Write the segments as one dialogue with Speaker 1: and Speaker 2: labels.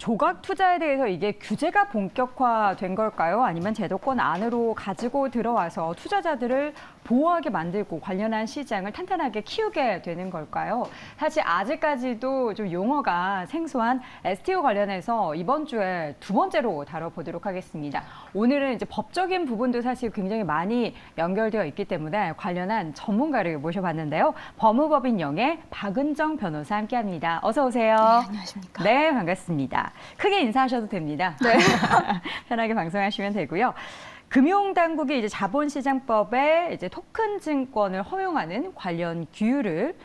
Speaker 1: 조각 투자에 대해서 이게 규제가 본격화된 걸까요? 아니면 제도권 안으로 가지고 들어와서 투자자들을 보호하게 만들고 관련한 시장을 탄탄하게 키우게 되는 걸까요? 사실 아직까지도 좀 용어가 생소한 STO 관련해서 이번 주에 두 번째로 다뤄보도록 하겠습니다. 오늘은 이제 법적인 부분도 사실 굉장히 많이 연결되어 있기 때문에 관련한 전문가를 모셔봤는데요. 법무법인 영의 박은정 변호사 함께합니다. 어서 오세요.
Speaker 2: 네, 안녕하십니까.
Speaker 1: 네, 반갑습니다. 크게 인사하셔도 됩니다.
Speaker 2: 네.
Speaker 1: 편하게 방송하시면 되고요. 금융당국이 이제 자본시장법에 이제 토큰 증권을 허용하는 관련 규율을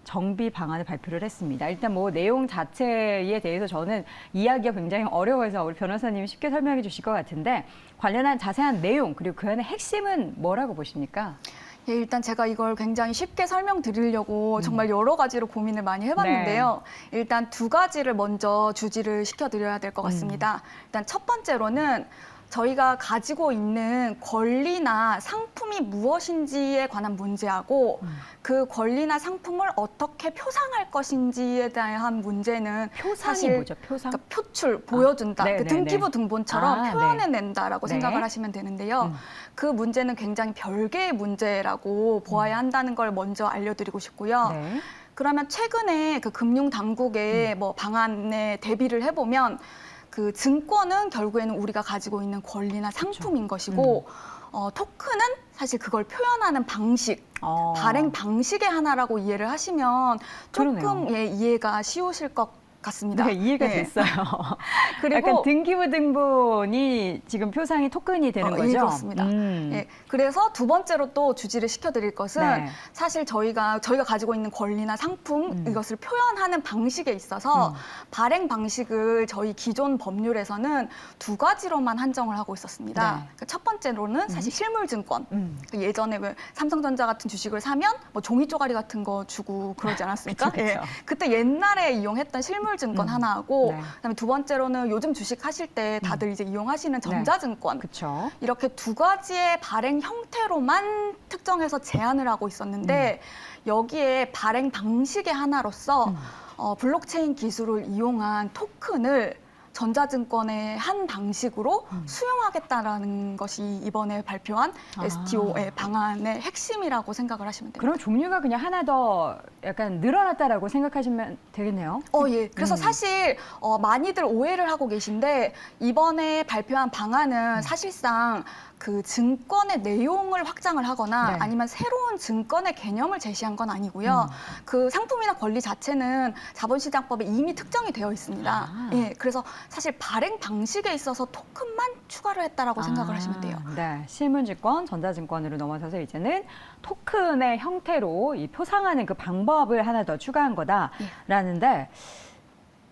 Speaker 1: 정비 방안을 발표를 했습니다. 일단 뭐 내용 자체에 대해서 저는 이야기가 굉장히 어려워서 우리 변호사님이 쉽게 설명해 주실 것 같은데 관련한 자세한 내용 그리고 그 안의 핵심은 뭐라고 보십니까?
Speaker 2: 예, 일단 제가 이걸 굉장히 쉽게 설명드리려고 정말 여러 가지로 고민을 많이 해봤는데요. 일단 두 가지를 먼저 주지를 시켜드려야 될 것 같습니다. 일단 첫 번째로는 저희가 가지고 있는 권리나 상품이 무엇인지에 관한 문제하고 그 권리나 상품을 어떻게 표상할 것인지에 대한 문제는
Speaker 1: 표상이
Speaker 2: 사실
Speaker 1: 뭐죠? 표상?
Speaker 2: 그러니까 표출, 보여준다.
Speaker 1: 네,
Speaker 2: 그
Speaker 1: 네,
Speaker 2: 등기부
Speaker 1: 네.
Speaker 2: 등본처럼
Speaker 1: 네.
Speaker 2: 표현해낸다라고
Speaker 1: 네.
Speaker 2: 생각을 하시면 되는데요. 그 문제는 굉장히 별개의 문제라고 보아야 한다는 걸 먼저 알려드리고 싶고요.
Speaker 1: 네.
Speaker 2: 그러면 최근에 그 금융당국의 뭐 방안에 대비를 해보면 그 증권은 결국에는 우리가 가지고 있는 권리나 상품인 것이고 토큰은 사실 그걸 표현하는 방식, 발행 방식의 하나라고 이해를 하시면 조금 예, 이해가 쉬우실 것 같습니다.
Speaker 1: 네, 이해가 됐어요.
Speaker 2: 그리고
Speaker 1: 약간 등기부 등본이 지금 표상이 토큰이 되는 거죠?
Speaker 2: 예, 그렇습니다. 예, 그래서 두 번째로 또 주지를 시켜드릴 것은
Speaker 1: 네.
Speaker 2: 사실 저희가 가지고 있는 권리나 상품 이것을 표현하는 방식에 있어서 발행 방식을 저희 기존 법률에서는 두 가지로만 한정을 하고 있었습니다.
Speaker 1: 네.
Speaker 2: 그러니까 첫 번째로는 사실 실물증권. 예전에 왜 삼성전자 같은 주식을 사면 뭐 종이 쪼가리 같은 거 주고 그러지 않았습니까?
Speaker 1: 그쵸, 그쵸.
Speaker 2: 예, 그때 옛날에 이용했던 실물증권 하나하고
Speaker 1: 네.
Speaker 2: 그다음에 두 번째로는 요즘 주식 하실 때 다들 이제 이용하시는 전자증권.
Speaker 1: 그렇죠.
Speaker 2: 이렇게 두 가지의 발행 형태로만 특정해서 제한을 하고 있었는데 여기에 발행 방식의 하나로서 블록체인 기술을 이용한 토큰을 전자증권의 한 방식으로 수용하겠다라는 것이 이번에 발표한 STO의 방안의 핵심이라고 생각을 하시면 됩니다.
Speaker 1: 그럼 종류가 그냥 하나 더 약간 늘어났다라고 생각하시면 되겠네요.
Speaker 2: 예. 그래서 사실 많이들 오해를 하고 계신데 이번에 발표한 방안은 사실상 그 증권의 내용을 확장을 하거나
Speaker 1: 네.
Speaker 2: 아니면 새로운 증권의 개념을 제시한 건 아니고요. 그 상품이나 권리 자체는 자본시장법에 이미 특정이 되어 있습니다. 예, 그래서 사실 발행 방식에 있어서 토큰만 추가를 했다라고 생각을 하시면 돼요.
Speaker 1: 네, 실물증권, 전자증권으로 넘어서서 이제는 토큰의 형태로 이 표상하는 그 방법을 하나 더 추가한 거다라는데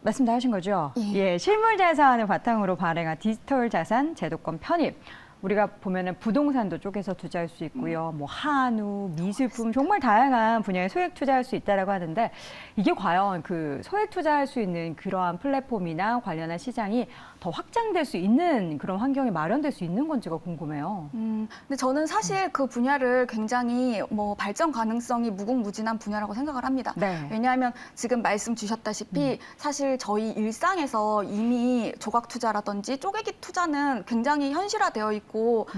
Speaker 1: 말씀 다 하신 거죠? 예, 실물 자산을 바탕으로 발행한 디지털 자산 제도권 편입. 우리가 보면은 부동산도 쪼개서 투자할 수 있고요. 뭐 한우, 미술품 정말 다양한 분야에 소액 투자할 수 있다라고 하는데 이게 과연 그 소액 투자할 수 있는 그러한 플랫폼이나 관련한 시장이 더 확장될 수 있는 그런 환경이 마련될 수 있는 건지가 궁금해요.
Speaker 2: 근데 저는 사실 그 분야를 굉장히 뭐 발전 가능성이 무궁무진한 분야라고 생각을 합니다.
Speaker 1: 네.
Speaker 2: 왜냐하면 지금 말씀 주셨다시피 사실 저희 일상에서 이미 조각 투자라든지 쪼개기 투자는 굉장히 현실화되어 있고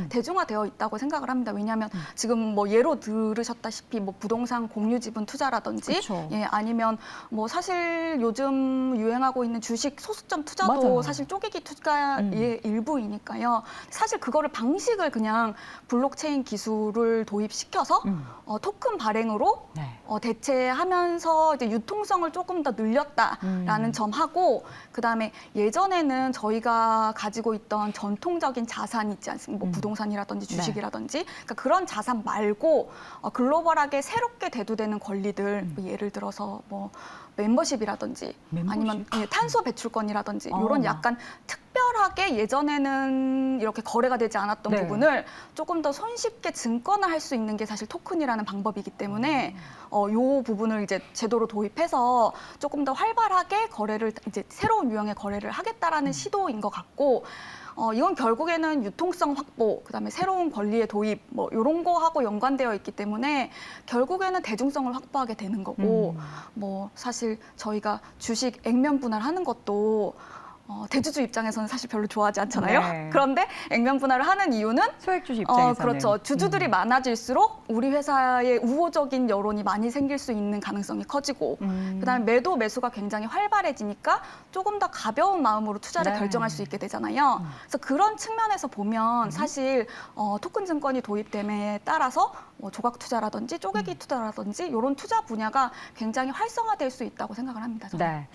Speaker 2: 대중화되어 있다고 생각을 합니다. 왜냐하면 지금 뭐 예로 들으셨다시피 뭐 부동산 공유 지분 투자라든지
Speaker 1: 그쵸.
Speaker 2: 예, 아니면 뭐 사실 요즘 유행하고 있는 주식 소수점 투자도
Speaker 1: 맞아요.
Speaker 2: 사실 쪼개기 투자의 일부이니까요. 사실 그거를 방식을 그냥 블록체인 기술을 도입시켜서 토큰 발행으로
Speaker 1: 네.
Speaker 2: 대체하면서 이제 유통성을 조금 더 늘렸다라는 점하고 그다음에 예전에는 저희가 가지고 있던 전통적인 자산 있지 않습니까? 뭐 부동산이라든지 주식이라든지 그러니까 그런 자산 말고 글로벌하게 새롭게 대두되는 권리들 뭐 예를 들어서 뭐 멤버십이라든지 아니면 탄소 배출권이라든지 이런 약간 특별하게 예전에는 이렇게 거래가 되지 않았던
Speaker 1: 네.
Speaker 2: 부분을 조금 더 손쉽게 증권화할 수 있는 게 사실 토큰이라는 방법이기 때문에 요 부분을 이제 제도로 도입해서 조금 더 활발하게 거래를 이제 새로운 유형의 거래를 하겠다라는 시도인 것 같고 이건 결국에는 유통성 확보, 그다음에 새로운 권리의 도입, 뭐 이런 거하고 연관되어 있기 때문에 결국에는 대중성을 확보하게 되는 거고, 뭐 사실 저희가 주식 액면 분할하는 것도 대주주 입장에서는 사실 별로 좋아하지 않잖아요.
Speaker 1: 네.
Speaker 2: 그런데 액면 분할을 하는 이유는
Speaker 1: 소액주주 입장에서는
Speaker 2: 그렇죠. 주주들이 많아질수록 우리 회사에 우호적인 여론이 많이 생길 수 있는 가능성이 커지고 그다음에 매도 매수가 굉장히 활발해지니까 조금 더 가벼운 마음으로 투자를
Speaker 1: 네.
Speaker 2: 결정할 수 있게 되잖아요. 그래서 그런 측면에서 보면 사실 토큰 증권이 도입됨에 따라서 조각 투자라든지 쪼개기 투자라든지 이런 투자 분야가 굉장히 활성화될 수 있다고 생각을 합니다. 저는.
Speaker 1: 네.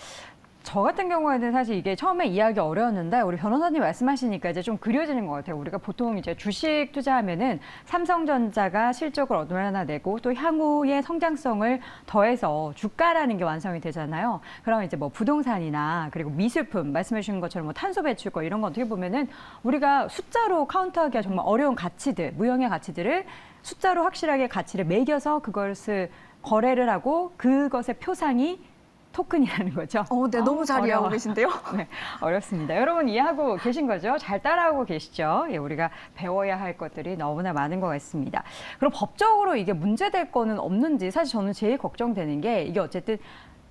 Speaker 1: 저 같은 경우에는 사실 이게 처음에 이해하기 어려웠는데 우리 변호사님 말씀하시니까 이제 좀 그려지는 것 같아요. 우리가 보통 이제 주식 투자하면은 삼성전자가 실적을 얼마나 내고 또 향후의 성장성을 더해서 주가라는 게 완성이 되잖아요. 그러면 이제 뭐 부동산이나 그리고 미술품 말씀해 주신 것처럼 뭐 탄소 배출권 이런 거 어떻게 보면은 우리가 숫자로 카운트하기가 정말 어려운 가치들, 무형의 가치들을 숫자로 확실하게 가치를 매겨서 그것을 거래를 하고 그것의 표상이 토큰이라는 거죠.
Speaker 2: 네, 너무 잘 이해하고 계신데요.
Speaker 1: 네, 어렵습니다. 여러분 이해하고 계신 거죠? 잘 따라하고 계시죠? 예, 우리가 배워야 할 것들이 너무나 많은 것 같습니다. 그럼 법적으로 이게 문제될 거는 없는지 사실 저는 제일 걱정되는 게 이게 어쨌든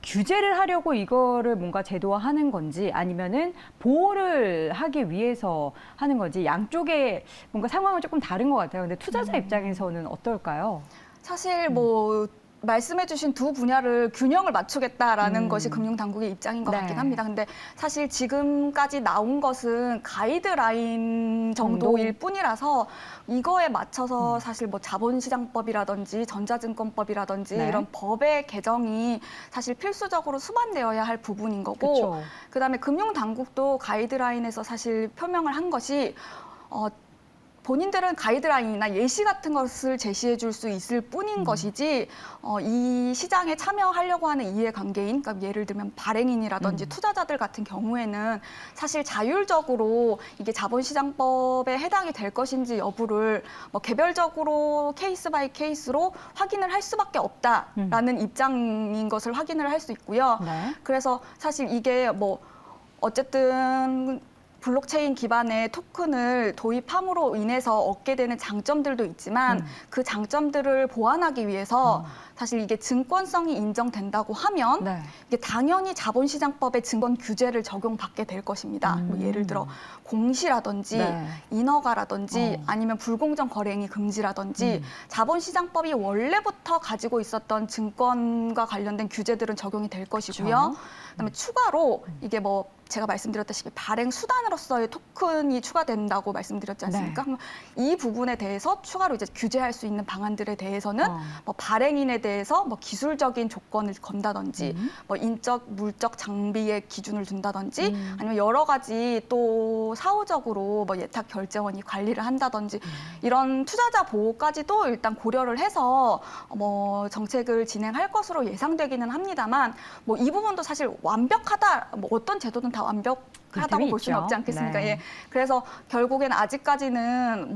Speaker 1: 규제를 하려고 이거를 뭔가 제도화하는 건지 아니면은 보호를 하기 위해서 하는 건지 양쪽의 뭔가 상황은 조금 다른 것 같아요. 근데 투자자 입장에서는 어떨까요?
Speaker 2: 사실 말씀해주신 두 분야를 균형을 맞추겠다라는 것이 금융당국의 입장인 것
Speaker 1: 네.
Speaker 2: 같긴 합니다. 근데 사실 지금까지 나온 것은 가이드라인 정도일 뿐이라서 이거에 맞춰서 사실 자본시장법이라든지 전자증권법이라든지
Speaker 1: 네.
Speaker 2: 이런 법의 개정이 사실 필수적으로 수반되어야 할 부분인 거고
Speaker 1: 그쵸.
Speaker 2: 그다음에 금융당국도 가이드라인에서 사실 표명을 한 것이 본인들은 가이드라인이나 예시 같은 것을 제시해 줄 수 있을 뿐인 것이지 이 시장에 참여하려고 하는 이해관계인, 그러니까 예를 들면 발행인이라든지 투자자들 같은 경우에는 사실 자율적으로 이게 자본시장법에 해당이 될 것인지 여부를 개별적으로 케이스 바이 케이스로 확인을 할 수밖에 없다라는 입장인 것을 확인을 할 수 있고요.
Speaker 1: 네.
Speaker 2: 그래서 사실 이게 어쨌든 블록체인 기반의 토큰을 도입함으로 인해서 얻게 되는 장점들도 있지만 그 장점들을 보완하기 위해서 사실 이게 증권성이 인정된다고 하면
Speaker 1: 네.
Speaker 2: 이게 당연히 자본시장법의 증권 규제를 적용받게 될 것입니다. 예를 들어 공시라든지
Speaker 1: 네.
Speaker 2: 인허가라든지 아니면 불공정 거래행위 금지라든지 자본시장법이 원래부터 가지고 있었던 증권과 관련된 규제들은 적용이 될 것이고요.
Speaker 1: 그쵸.
Speaker 2: 그다음에 추가로 이게 제가 말씀드렸다시피 발행 수단으로서의 토큰이 추가된다고 말씀드렸지 않습니까?
Speaker 1: 네.
Speaker 2: 이 부분에 대해서 추가로 이제 규제할 수 있는 방안들에 대해서는 발행인에 대해서 기술적인 조건을 건다든지 인적, 물적 장비의 기준을 둔다든지 아니면 여러 가지 또 사후적으로 예탁 결제원이 관리를 한다든지 이런 투자자 보호까지도 일단 고려를 해서 정책을 진행할 것으로 예상되기는 합니다만 이 부분도 사실 완벽하다, 어떤 제도든 다 완벽하다고 볼 수는
Speaker 1: 있죠.
Speaker 2: 없지 않겠습니까?
Speaker 1: 네.
Speaker 2: 예. 그래서 결국엔 아직까지는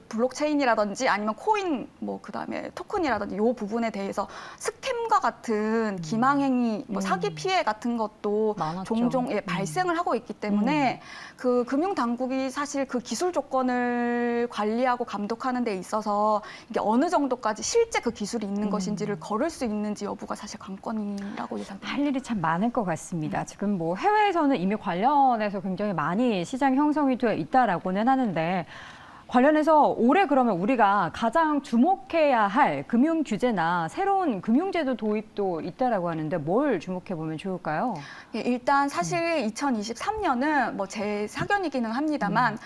Speaker 2: 블록체인이라든지 아니면 코인, 그다음에 토큰이라든지 이 부분에 대해서 스캠과 같은 기망행위, 사기 피해 같은 것도
Speaker 1: 많았죠.
Speaker 2: 종종 발생을 하고 있기 때문에 그 금융당국이 사실 그 기술 조건을 관리하고 감독하는 데 있어서 이게 어느 정도까지 실제 그 기술이 있는 것인지를 거를 수 있는지 여부가 사실 관건이라고 예상됩니다.
Speaker 1: 할 일이 참 많을 것 같습니다. 지금 해외에서는 이미 관련해서 굉장히 많이 시장 형성이 되어 있다라고는 하는데 관련해서 올해 그러면 우리가 가장 주목해야 할 금융 규제나 새로운 금융제도 도입도 있다라고 하는데 뭘 주목해 보면 좋을까요?
Speaker 2: 예, 일단 사실 2023년은 제 사견이기는 합니다만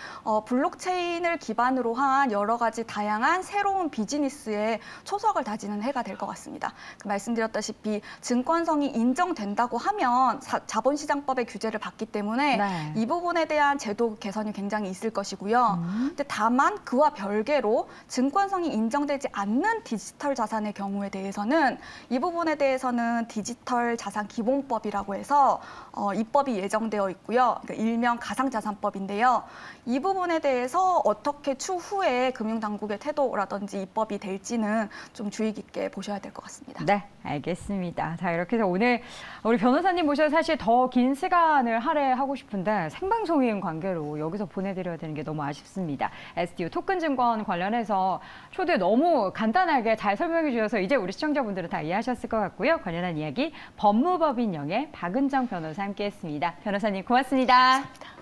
Speaker 2: 블록체인을 기반으로 한 여러 가지 다양한 새로운 비즈니스에 초석을 다지는 해가 될 것 같습니다. 말씀드렸다시피 증권성이 인정된다고 하면 자본시장법의 규제를 받기 때문에
Speaker 1: 네.
Speaker 2: 이 부분에 대한 제도 개선이 굉장히 있을 것이고요. 근데 다만 그와 별개로 증권성이 인정되지 않는 디지털 자산의 경우에 대해서는 이 부분에 대해서는 디지털 자산 기본법이라고 해서 입법이 예정되어 있고요. 그러니까 일명 가상자산법인데요. 이 부분에 대해서 어떻게 추후에 금융당국의 태도라든지 입법이 될지는 좀 주의 깊게 보셔야 될 것 같습니다.
Speaker 1: 네, 알겠습니다. 자, 이렇게 해서 오늘 우리 변호사님 모셔서 사실 더 긴 시간을 할애하고 싶은데 생방송인 관계로 여기서 보내드려야 되는 게 너무 아쉽습니다. STO 토큰 증권 관련해서 초대 너무 간단하게 잘 설명해 주셔서 이제 우리 시청자분들은 다 이해하셨을 것 같고요. 관련한 이야기 법무법인영의 박은정 변호사 함께했습니다. 변호사님 고맙습니다.
Speaker 2: 감사합니다.